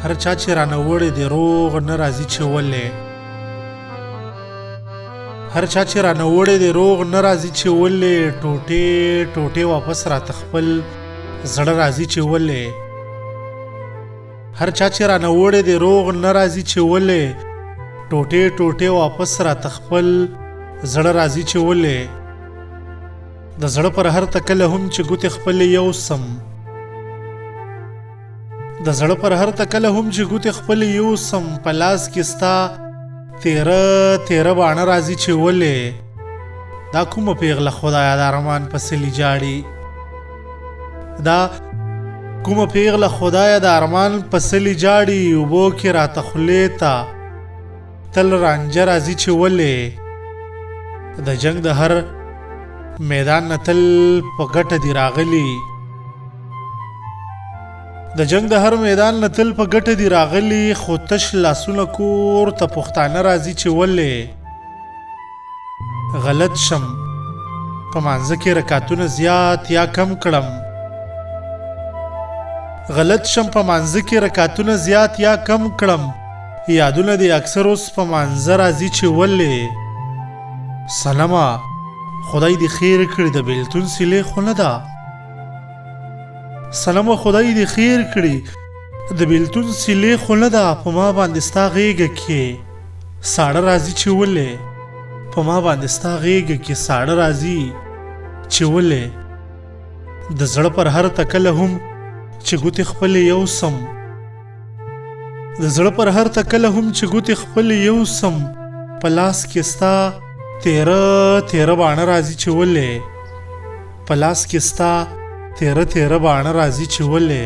هر چا چې رانه وړی دی روغ نه راځي چې ولې هر چا چې رانه وړی دی روغ نه راځي چې ولې ټوټې ټوټې واپس راته خپل زړه راځي چې ولې هر چا چې رانه وړی دی روغ نه راځي چې ولې ټوټې ټوټې واپس راته خپل زړه راځي چې ولې د زړه پر هر تکله هم چې ګوتې خپلې یوسم د زړه پر هر تکله هم چې ګوتې خپلې یوسم په لاس کې ستا تیره تیره باڼه راځي چې ولې دا کومه پیغله خدایه د ارمان پسې لیجاړي دا کومه پیغله خدایه د ارمان پسې لیجاړي اوبو کې راته خولې ته تل رانجه راځي چې ولې د جنگ د هر میدان نه تل په ګټه دی راغلی د جنگ د هر میدان نه تل په ګټه دی راغلی خو تش لاسونه کور ته پښتانه راځي چې ولې غلط شم په مانځه کې رکعتونه زیات یا کم کړم غلط شم په مانځه کې رکعتونه زیات یا کم کړم یادونه دی اکثر اوس په مانځه راځي چې ولې سلامه خدای دی خیر کړي د بیلتون سیلې خو نه ده سلامه خدای دی خیر کړي د بیلتون سیلې خو نه ده په ما باندې ستا غېږه کې ساړه راځي چې ولې په ما باندې ستا غېږه کې ساړه راځي چې ولې د زړه پر هر تکله هم چې ګوتې خپلې یوسم د زړه پر هر تکله هم چې ګوتې خپلې یوسم په لاس کې ستا تیره تیره باڼه راځي چې ولې په لاس کې ستا تیره تیره باڼه راځي چې ولې